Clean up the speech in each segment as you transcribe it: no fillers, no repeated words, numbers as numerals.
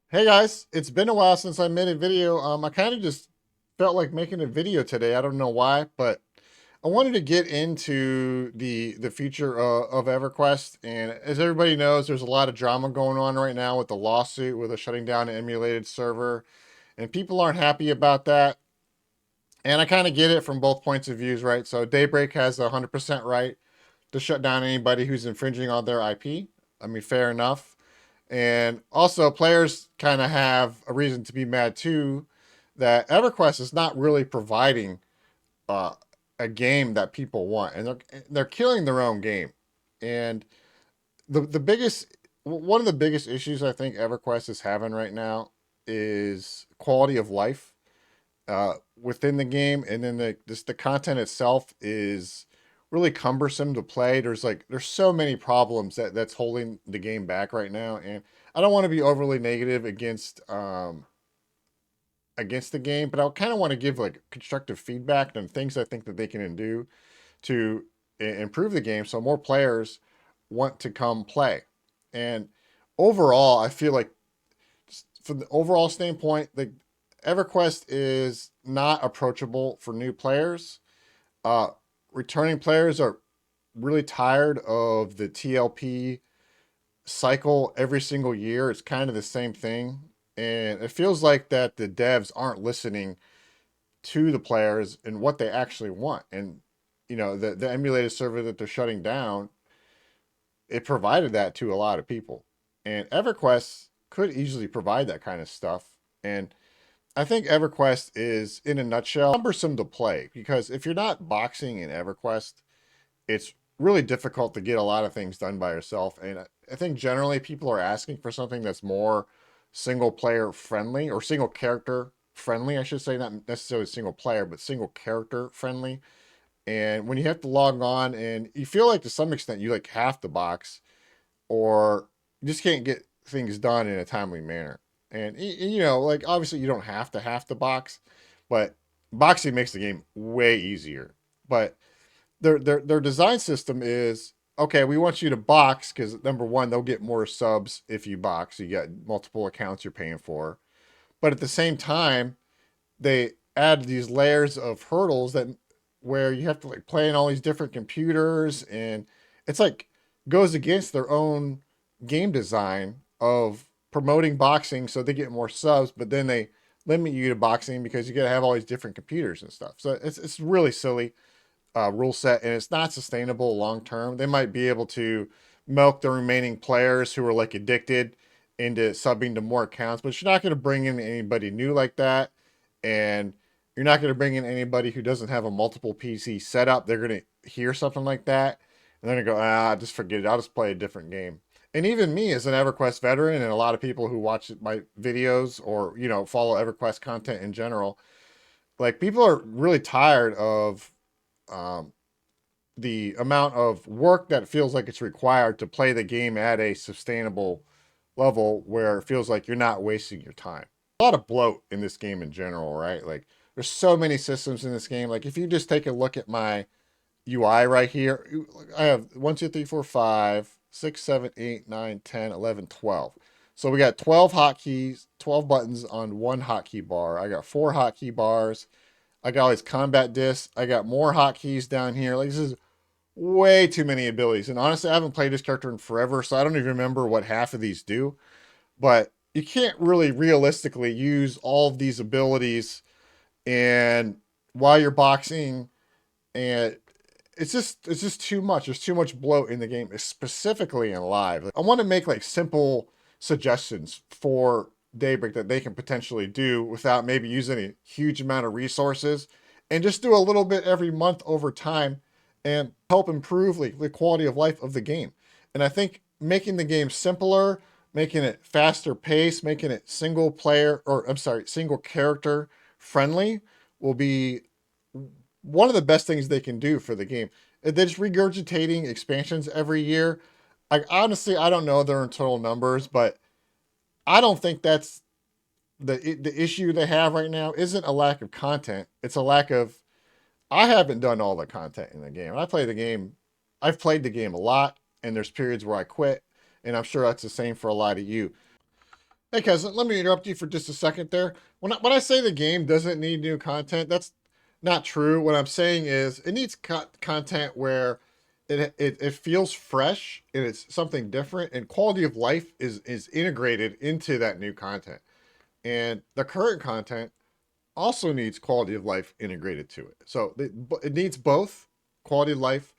Hey guys, it's been a while since I made a video. I kind of just felt like making a video today. I don't know why, but I wanted to get into the future of EverQuest. And as everybody knows, there's a lot of drama going on right now with the lawsuit with the shutting down an emulated server, and people aren't happy about that. And I kind of get it from both points of views, right? So Daybreak has a 100% right to shut down anybody who's infringing on their IP. I mean, fair enough. And also, players kind of have a reason to be mad too that EverQuest is not really providing uh, a game that people want, and they're killing their own game. And the biggest one of the biggest issues I think EverQuest is having right now is quality of life within the game, and then the content itself is really cumbersome to play. There's so many problems that's holding the game back right now, and I don't want to be overly negative against the game, but I kind of want to give like constructive feedback on things I think that they can do to improve the game so more players want to come play. And overall, I feel like from the overall standpoint, the EverQuest is not approachable for new players. Uh, Returning players are really tired of the TLP cycle every single year. It's kind of the same thing. And it feels like that the devs aren't listening to the players and what they actually want. And, the emulated server that they're shutting down, it provided that to a lot of people. And EverQuest could easily provide that kind of stuff. And I think EverQuest is, in a nutshell, cumbersome to play because if you're not boxing in EverQuest, it's really difficult to get a lot of things done by yourself. And I think generally people are asking for something that's more single player friendly or single character friendly, I should say, not necessarily single player, but single character friendly. And when you have to log on and you feel like to some extent you like have to box or you just can't get things done in a timely manner. And like obviously you don't have to box, but boxing makes the game way easier. But their design system is okay. We want you to box because number one, they'll get more subs if you box. You get multiple accounts you're paying for, but at the same time, they add these layers of hurdles that where you have to like play in all these different computers, and it's like goes against their own game design of promoting boxing so they get more subs, but then they limit you to boxing because you got to have all these different computers and stuff. So it's really silly rule set, and it's not sustainable long term. They might be able to milk the remaining players who are like addicted into subbing to more accounts, but you're not going to bring in anybody new like that, and you're not going to bring in anybody who doesn't have a multiple PC setup. They're going to hear something like that, and they're going to go, just forget it. I'll just play a different game. And even me as an EverQuest veteran, and a lot of people who watch my videos or follow EverQuest content in general, like people are really tired of um, the amount of work that feels like it's required to play the game at a sustainable level where it feels like you're not wasting your time. A lot of bloat in this game in general, right? Like there's so many systems in this game. Like if you just take a look at my UI right here, I have 1, 2, 3, 4, 5, 6, 7, 8, 9, 10, 11, 12. So we got 12 hotkeys, 12 buttons on one hotkey bar. I got 4 hotkey bars. I got all these combat discs. I got more hotkeys down here. Like this is way too many abilities. And honestly, I haven't played this character in forever, so I don't even remember what half of these do. But you can't really realistically use all of these abilities and while you're boxing, and it's just too much. There's too much bloat in the game, specifically in live. Like, I want to make like simple suggestions for Daybreak that they can potentially do without maybe using a huge amount of resources, and just do a little bit every month over time and help improve like the quality of life of the game. And I think making the game simpler, making it faster pace, making it single player, or I'm sorry, single character friendly will be one of the best things they can do for the game. They're just regurgitating expansions every year. Like honestly, I don't know their total numbers, but I don't think that's the issue they have right now. Isn't a lack of content. It's a lack of. I haven't done all the content in the game. I play the game. I've played the game a lot, and there's periods where I quit, and I'm sure that's the same for a lot of you. Hey, Kez, let me interrupt you for just a second there. When I say the game doesn't need new content, that's not true. What I'm saying is it needs content where it feels fresh and it's something different, and quality of life is integrated into that new content. And the current content also needs quality of life integrated to it. So it needs both quality of life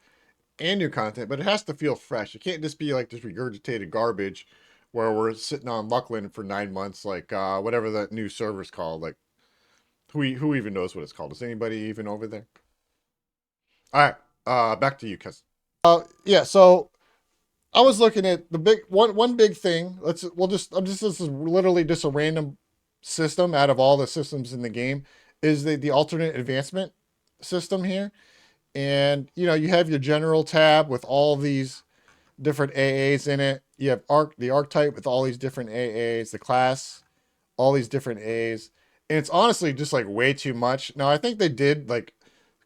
and new content, but it has to feel fresh. It can't just be like this regurgitated garbage where we're sitting on Luckland for 9 months, like whatever that new server's called. Like who even knows what it's called? Is anybody even over there? All right, back to you, Cuz. Yeah. So I was looking at the big one big thing. I'm just this is literally just a random system out of all the systems in the game is the alternate advancement system here. And you have your general tab with all these different AAs in it. You have the archetype with all these different AAs, the class, all these different A's. And it's honestly just like way too much. Now I think they did like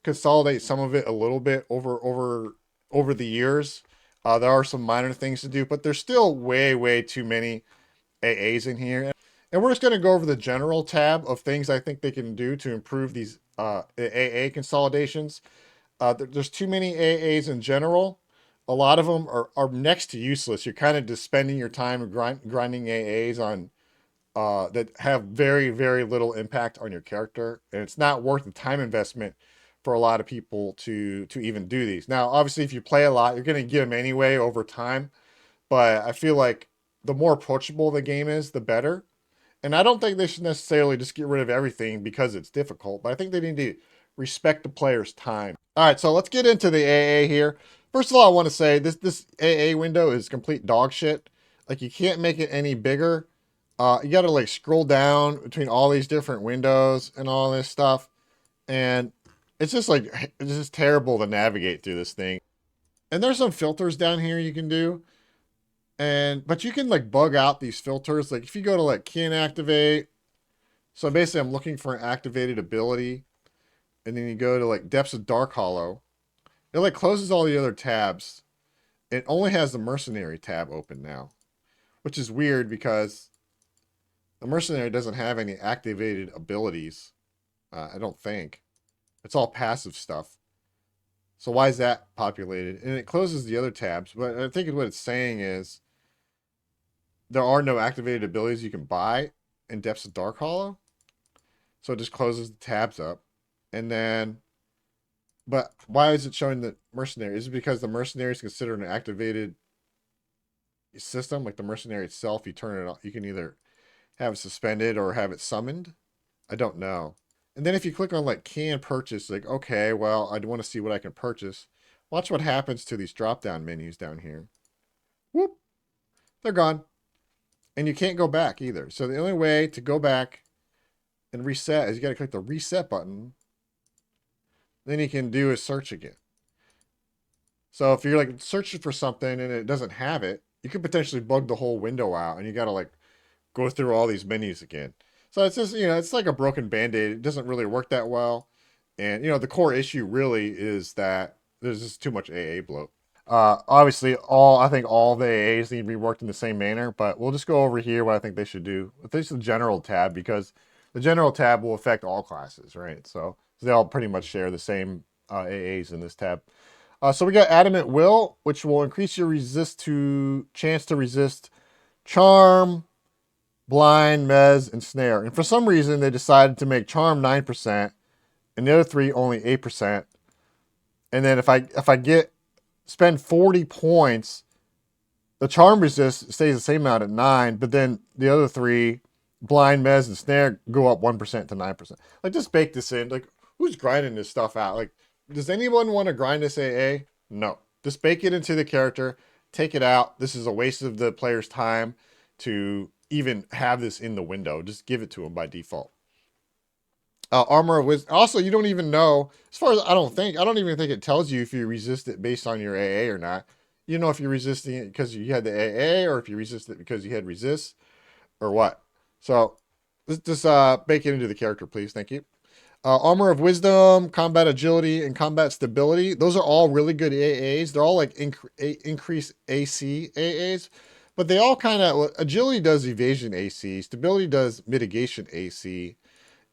consolidate some of it a little bit over the years. There are some minor things to do, but there's still way too many AAs in here. And we're just going to go over the general tab of things I think they can do to improve these AA consolidations. There's too many AAs in general. A lot of them are next to useless. You're kind of just spending your time grinding AAs on that have very little impact on your character, and it's not worth the time investment for a lot of people to even do these. Now, obviously, if you play a lot, you're going to get them anyway over time. But I feel like the more approachable the game is, the better. And I don't think they should necessarily just get rid of everything because it's difficult, but I think they need to respect the player's time. All right, so let's get into the AA here. First of all, I want to say this AA window is complete dog shit. Like you can't make it any bigger. You got to like scroll down between all these different windows and all this stuff, and it's just like it's just terrible to navigate through this thing. And there's some filters down here you can do, but you can like bug out these filters. Like if you go to like can activate, so basically I'm looking for an activated ability, and then you go to like depths of dark hollow. It like closes all the other tabs. It only has the mercenary tab open now, which is weird because the mercenary doesn't have any activated abilities. I don't think. It's all passive stuff. So why is that populated? And it closes the other tabs. But I think what it's saying is there are no activated abilities you can buy in Depths of Dark Hollow. So it just closes the tabs up. And then, but why is it showing the mercenary? Is it because the mercenary is considered an activated system? Like the mercenary itself, you turn it on. You can either have it suspended or have it summoned. I don't know. And then if you click on like can purchase, like, okay, well, I want to see what I can purchase. Watch what happens to these drop down menus down here. Whoop, they're gone. And you can't go back either. So the only way to go back and reset is you got to click the reset button. Then you can do a search again. So if you're like searching for something and it doesn't have it, you could potentially bug the whole window out and you got to like go through all these menus again. So it's just, it's like a broken band-aid. It doesn't really work that well. And, the core issue really is that there's just too much AA bloat. Obviously, I think all the AAs need to be worked in the same manner, but we'll just go over here what I think they should do. At least the general tab, because the general tab will affect all classes, right? So they all pretty much share the same AAs in this tab. So we got Adamant Will, which will increase your chance to resist Charm, Blind, Mez, and Snare. And for some reason, they decided to make Charm 9%, and the other three only 8%. And then if I spend 40 points, the Charm resist stays the same amount at 9, but then the other three, Blind, Mez, and Snare, go up 1% to 9%. Like, just bake this in. Like, who's grinding this stuff out? Like, does anyone want to grind this AA? No. Just bake it into the character, take it out. This is a waste of the player's time to even have this in the window. Just give it to them by default. Armor of Wisdom. Also, you don't even know, as far as I don't even think it tells you if you resist it based on your AA or not. You know if you're resisting it because you had the AA or if you resist it because you had resist or what. So just bake it into the character, please. Thank you. Armor of Wisdom, Combat Agility, and Combat Stability. Those are all really good AAs. They're all like increase AC AAs. But they all kind of, agility does evasion AC, stability does mitigation AC,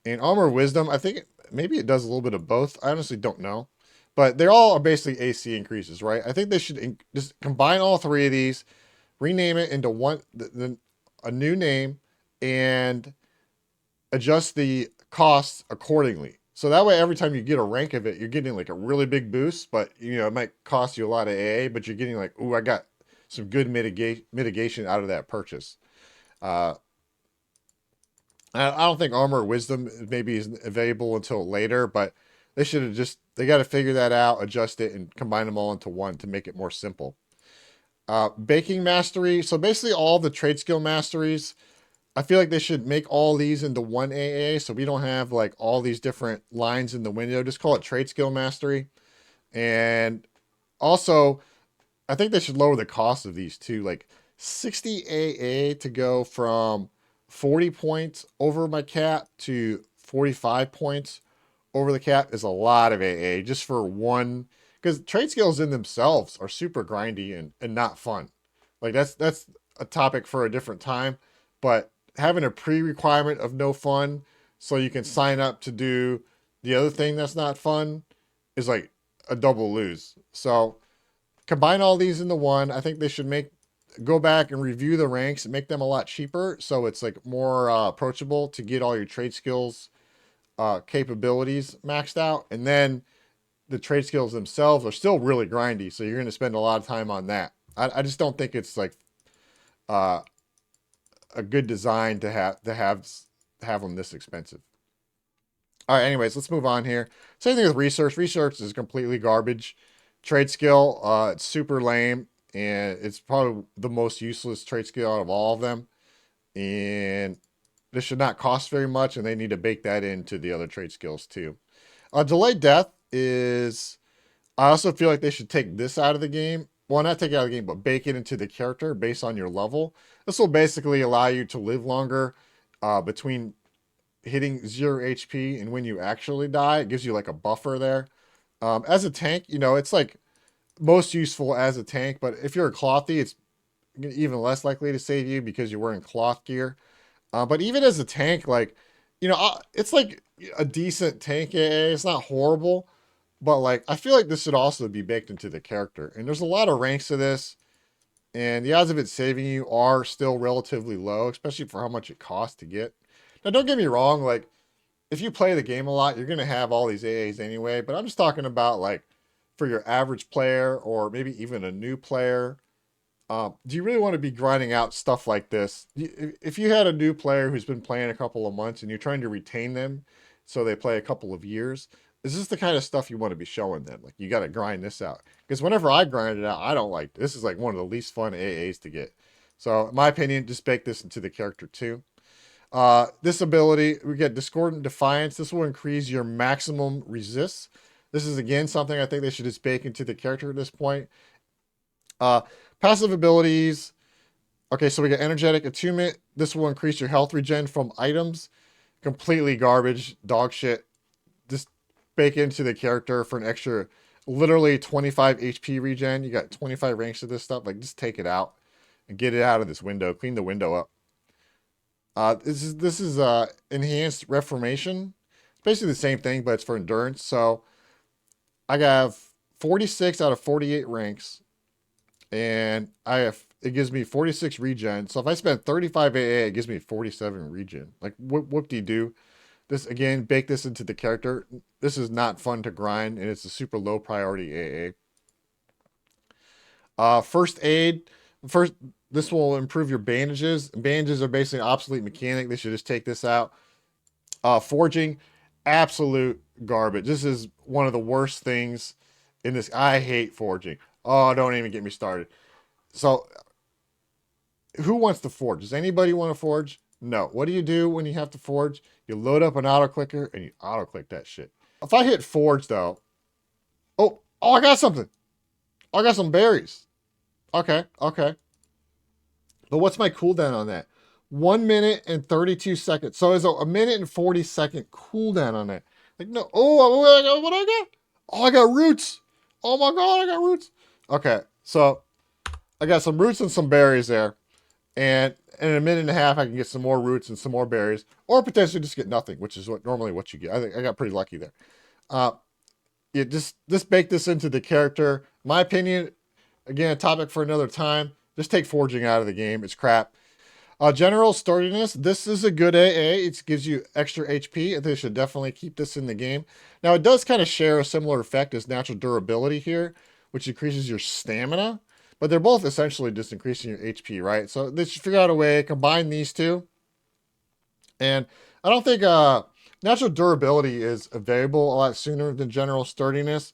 and armor wisdom, I think maybe it does a little bit of both. I honestly don't know. But they all are basically AC increases, right? I think they should just combine all three of these, rename it into a new name, and adjust the costs accordingly. So that way, every time you get a rank of it, you're getting like a really big boost, but it might cost you a lot of AA, but you're getting like, ooh, I got some good mitigation out of that purchase. Uh, I don't think armor wisdom maybe is available until later, but they got to figure that out, adjust it, and combine them all into one to make it more simple. Baking mastery. So basically, all the trade skill masteries, I feel like they should make all these into one AA, so we don't have like all these different lines in the window. Just call it trade skill mastery. And also, I think they should lower the cost of these too. Like 60 AA to go from 40 points over my cap to 45 points over the cap is a lot of AA just for one. Because trade skills in themselves are super grindy and not fun. Like that's a topic for a different time. But having a pre-requirement of no fun so you can sign up to do the other thing that's not fun is like a double lose. So combine all these into one. I think they should go back and review the ranks and make them a lot cheaper so it's like more approachable to get all your trade skills capabilities maxed out. And then the trade skills themselves are still really grindy, so you're going to spend a lot of time on that. I just don't think it's like uh, a good design to have them this expensive. All right, anyways, let's move on here. Same thing with research. Research is completely garbage. Trade skill, it's super lame, and it's probably the most useless trade skill out of all of them. And this should not cost very much, and they need to bake that into the other trade skills too. Delayed death is. I also feel like they should take this out of the game. Well, not take it out of the game, but bake it into the character based on your level. This will basically allow you to live longer between hitting 0 HP and when you actually die. It gives you like a buffer there. As a tank, it's like most useful as a tank, but if you're a clothy, it's even less likely to save you because you're wearing cloth gear. But even as a tank, like, it's like a decent tank AA. It's not horrible, but like I feel like this should also be baked into the character. And there's a lot of ranks to this, and the odds of it saving you are still relatively low, especially for how much it costs to get. Now, don't get me wrong, like if you play the game a lot, you're gonna have all these AAs anyway. But I'm just talking about like for your average player or maybe even a new player. Do you really want to be grinding out stuff like this? If you had a new player who's been playing a couple of months and you're trying to retain them so they play a couple of years, is this the kind of stuff you want to be showing them? Like, you got to grind this out. Because whenever I grind it out, I don't like this. Is like one of the least fun AAs to get. So, in my opinion, just bake this into the character too. This ability, we get Discordant Defiance. This will increase your maximum resist. This is again something I think they should just bake into the character at this point. Uh, Passive abilities. Okay, so we got Energetic Attunement. This will increase your health regen from items. Completely garbage, dog shit. Just bake into the character for an extra, literally 25 HP regen. You got 25 ranks of this stuff. Like, just take it out and get it out of this window. Clean the window up. This is enhanced reformation. It's basically the same thing, but it's for endurance. So I have 46 out of 48 ranks, and it gives me 46 regen. So if I spend 35 AA, it gives me 47 regen. Like whoop de doo. This again, bake this into the character. This is not fun to grind, and it's a super low priority AA. First aid. First, this will improve your bandages. Bandages are basically an obsolete mechanic. They should just take this out. Forging, absolute garbage. This is one of the worst things in this. I hate forging. Oh, don't even get me started. So, who wants to forge? Does anybody want to forge? No. What do you do when you have to forge? You load up an auto clicker and you auto click that shit. If I hit forge though, oh, I got something. I got some berries. Okay, okay. But what's my cooldown on that? 1 minute and 32 seconds. So it's a minute and 40-second cooldown on that. Like, no. Oh, what I got? Oh, I got roots. Oh my God, I got roots. Okay, so I got some roots and some berries there. And in a minute and a half, I can get some more roots and some more berries, or potentially just get nothing, which is normally what you get. I think I got pretty lucky there. Uh, you just bake this into the character. My opinion, again, a topic for another time. Just take forging out of the game. It's crap. General sturdiness. This is a good AA. It gives you extra HP. I think they should definitely keep this in the game. Now, it does kind of share a similar effect as natural durability here, which increases your stamina. But they're both essentially just increasing your HP, right? So they should figure out a way to combine these two. And I don't think natural durability is available a lot sooner than general sturdiness,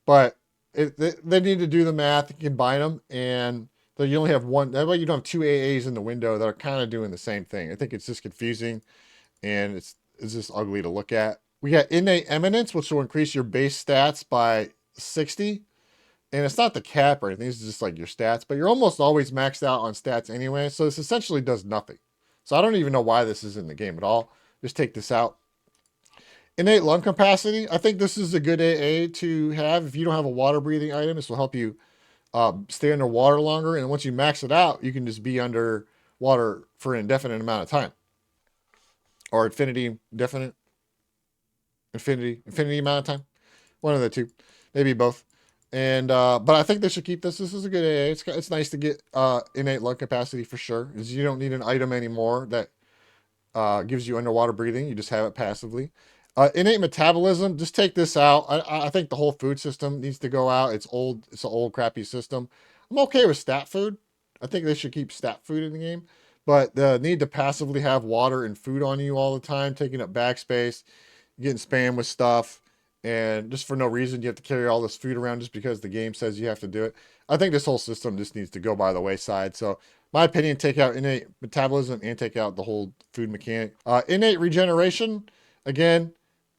but they need to do the math and combine them, and so you only have one. That way, you don't have two AAs in the window that are kind of doing the same thing. I think it's just confusing, and it's just ugly to look at. We got innate eminence, which will increase your base stats by 60. And it's not the cap or anything, it's just like your stats, but you're almost always maxed out on stats anyway, so this essentially does nothing. So I don't even know why this is in the game at all. Just take this out. Innate lung capacity. I think this is a good AA to have. If you don't have a water breathing item, this will help you stay underwater longer. And once you max it out, you can just be under water for an indefinite amount of time. Or infinity amount of time. One of the two. Maybe both. And but I think they should keep this. This is a good AA. It's nice to get innate lung capacity for sure. Because you don't need an item anymore that gives you underwater breathing. You just have it passively. Innate metabolism. Just take this out. I think the whole food system needs to go out. It's old. It's an old crappy system. I'm okay with stat food. I think they should keep stat food in the game. But the need to passively have water and food on you all the time, taking up backspace, getting spammed with stuff, and just for no reason you have to carry all this food around just because the game says you have to do it. I think this whole system just needs to go by the wayside. So my opinion, take out innate metabolism and take out the whole food mechanic. Innate regeneration, again,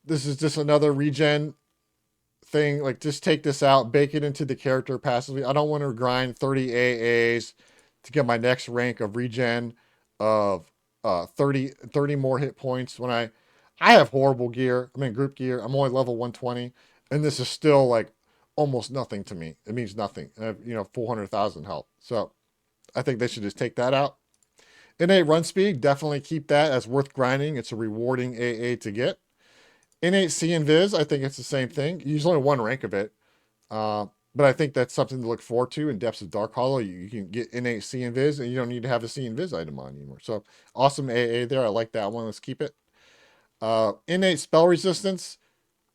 this is just another regen thing. Like, just take this out, bake it into the character passively. I don't want to grind 30 AAs to get my next rank of regen of 30 more hit points when I have horrible gear. I'm in group gear. I'm only level 120, and this is still like almost nothing to me. It means nothing. I have, 400,000 health. So I think they should just take that out. Innate run speed, definitely keep that as worth grinding. It's a rewarding AA to get. Innate see and viz, I think it's the same thing. There's only one rank of it. But I think that's something to look forward to in Depths of Dark Hollow. You can get innate see and viz, and you don't need to have a see and viz item on anymore. So awesome AA there. I like that one. Let's keep it. Innate spell resistance.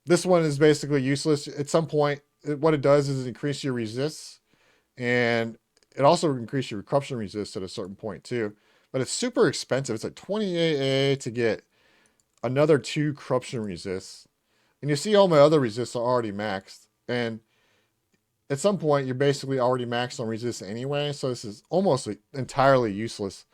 This one is basically useless. At some point, what it does is increase your resists, and it also increases your corruption resist at a certain point too. But it's super expensive. It's like 20 AA to get another 2 corruption resists. And you see all my other resists are already maxed. And at some point, you're basically already maxed on resist anyway. So this is almost entirely useless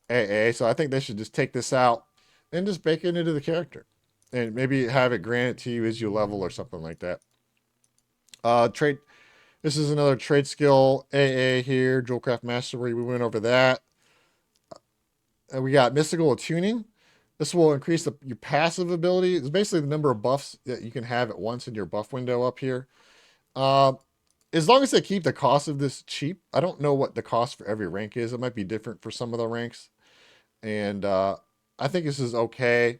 AA. So I think they should just take this out and just bake it into the character. And maybe have it granted to you as you level or something like that. Trade. This is another trade skill AA here. Jewelcraft Mastery. We went over that. We got Mystical Attuning. This will increase your passive ability. It's basically the number of buffs that you can have at once in your buff window up here. As long as they keep the cost of this cheap. I don't know what the cost for every rank is. It might be different for some of the ranks. And I think this is okay.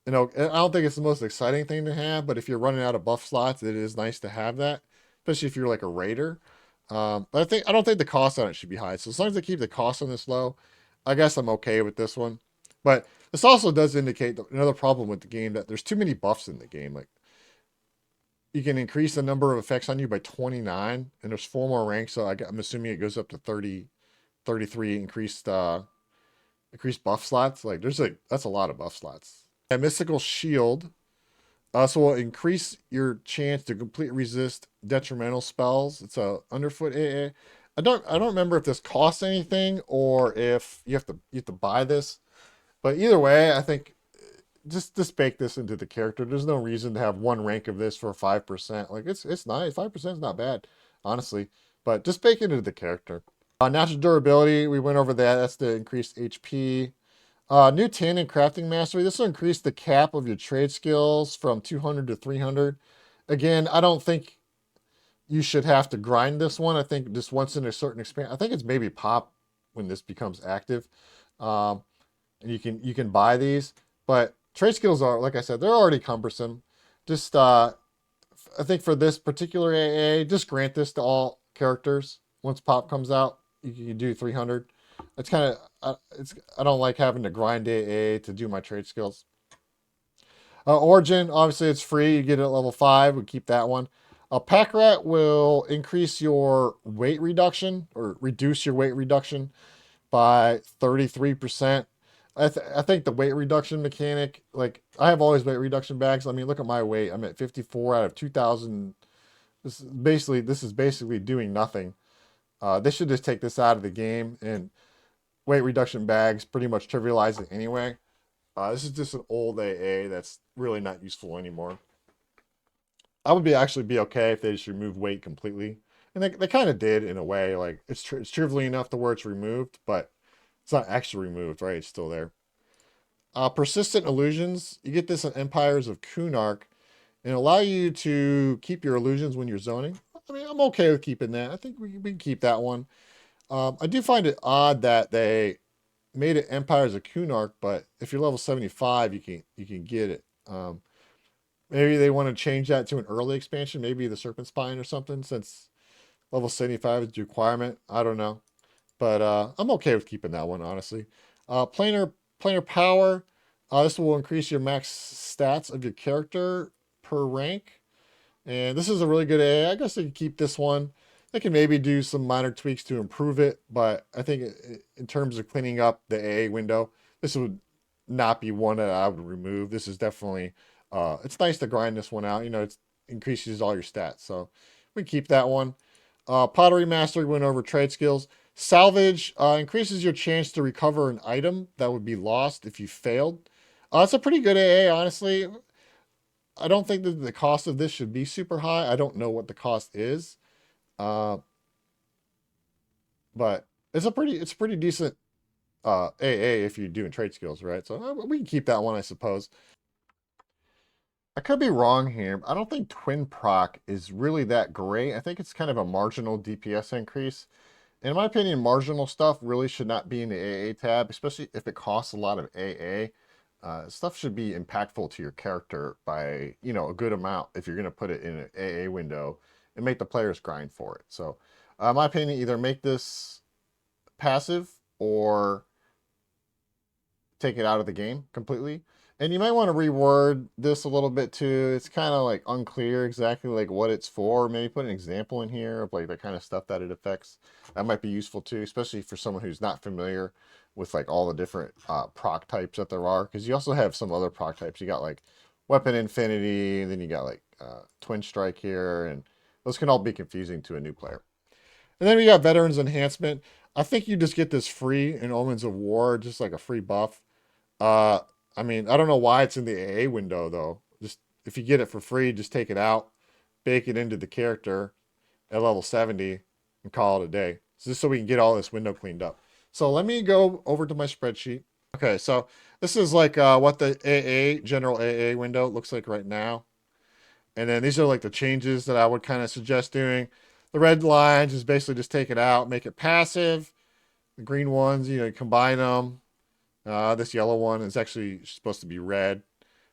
I don't think it's the most exciting thing to have, but if you're running out of buff slots, it is nice to have that, especially if you're like a raider. But I don't think the cost on it should be high. So as long as they keep the cost on this low, I guess I'm okay with this one. But this also does indicate another problem with the game, that there's too many buffs in the game. Like, you can increase the number of effects on you by 29, and there's 4 more ranks, so I'm assuming it goes up to 30, 33 increased buff slots. Like, that's a lot of buff slots. A mystical shield. So will increase your chance to complete resist detrimental spells. It's a underfoot AA. I don't remember if this costs anything or if you have to buy this. But either way, I think just bake this into the character. There's no reason to have one rank of this for 5%. Like, it's nice. 5% is not bad, honestly. But just bake it into the character. Natural durability, we went over that. That's the increased HP. New tin and crafting mastery. This will increase the cap of your trade skills from 200 to 300. Again, I don't think you should have to grind this one. I think just once in a certain experience. I think it's maybe pop when this becomes active. Um, and you can buy these, but trade skills are, like I said, they're already cumbersome. Just I think for this particular AA, just grant this to all characters. Once pop comes out, you can do 300. It's kind of it's I don't like having to grind AA to do my trade skills. Origin, obviously it's free. You get it at level 5. We keep that one. Pack Rat will increase your weight reduction or reduce your weight reduction by 33%. I think the weight reduction mechanic, like I have always weight reduction bags. I mean, look at my weight. I'm at 54 out of 2,000. This is basically doing nothing. They should just take this out of the game, and weight reduction bags pretty much trivialize it anyway. This is just an old AA that's really not useful anymore. I would actually be okay if they just remove weight completely, and they kind of did in a way. Like it's trivially enough to where it's removed, but it's not actually removed, right? It's still there. Persistent illusions. You get this in Empires of Kunark, and allow you to keep your illusions when you're zoning. I mean, I'm okay with keeping that. I think we can keep that one. I do find it odd that they made it Empires of Kunark, but if you're level 75, you can get it. Maybe they want to change that to an early expansion, maybe the Serpent Spine or something, since level 75 is the requirement. I don't know. But I'm okay with keeping that one, honestly. Planar power. This will increase your max stats of your character per rank. And this is a really good AA. I guess they can keep this one. They can maybe do some minor tweaks to improve it, but I think in terms of cleaning up the AA window, this would not be one that I would remove. This is definitely, it's nice to grind this one out. It increases all your stats. So we keep that one. Pottery Mastery went over trade skills. Salvage increases your chance to recover an item that would be lost if you failed. It's a pretty good AA, honestly. I don't think that the cost of this should be super high. I don't know what the cost is, uh, but it's a pretty decent AA if you're doing trade skills, right? So we can keep that one, I suppose. I could be wrong here. I don't think Twin Proc is really that great. I think it's kind of a marginal DPS increase. In my opinion, marginal stuff really should not be in the AA tab, especially if it costs a lot of AA. Stuff should be impactful to your character by, a good amount if you're going to put it in an AA window and make the players grind for it. So, in my opinion, either make this passive or take it out of the game completely. And you might want to reword this a little bit too. It's kind of like unclear exactly like what it's for. Maybe put an example in here of like the kind of stuff that it affects. That might be useful too, especially for someone who's not familiar with like all the different proc types that there are. Because you also have some other proc types. You got like weapon infinity, and then you got like twin strike here, and those can all be confusing to a new player. And then we got veterans enhancement. I think you just get this free in Omens of War, just like a free buff. Uh, I mean, I don't know why it's in the AA window though. Just if you get it for free, just take it out, bake it into the character at level 70, and call it a day. So just so we can get all this window cleaned up. So let me go over to my spreadsheet. Okay, so this is like what the AA general AA window looks like right now. And then these are like the changes that I would kind of suggest doing. The red lines is basically just take it out, make it passive. The green ones, combine them. This yellow one is actually supposed to be red.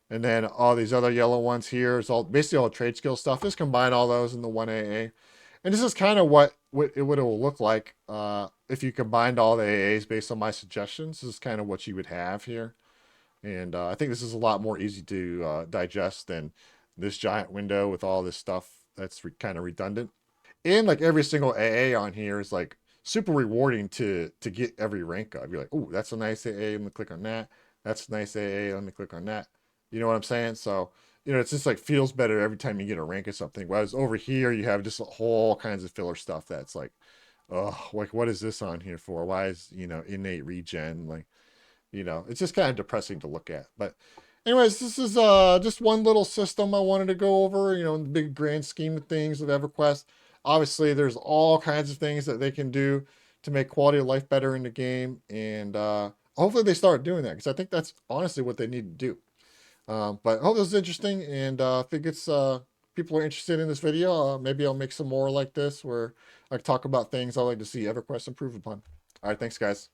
And then all these other yellow ones here is all basically all trade skill stuff. Just combine all those in the one AA. And this is kind of what it will look like if you combined all the AAs based on my suggestions. This is kind of what you would have here. And I think this is a lot more easy to digest than this giant window with all this stuff that's kind of redundant. And like every single AA on here is like super rewarding to get every rank up. You're like, oh, that's a nice AA. Let me click on that. That's a nice AA. Let me click on that. You know what I'm saying? So, it's just like feels better every time you get a rank of something. Whereas over here, you have just whole kinds of filler stuff that's like, oh, like what is this on here for? Why is, innate regen? Like, it's just kind of depressing to look at. But anyways, this is just one little system I wanted to go over, in the big grand scheme of things of EverQuest. Obviously, there's all kinds of things that they can do to make quality of life better in the game, and hopefully they start doing that, because I think that's honestly what they need to do. But I hope this is interesting, and if it gets people are interested in this video, maybe I'll make some more like this where I talk about things I like to see EverQuest improve upon. All right, thanks, guys.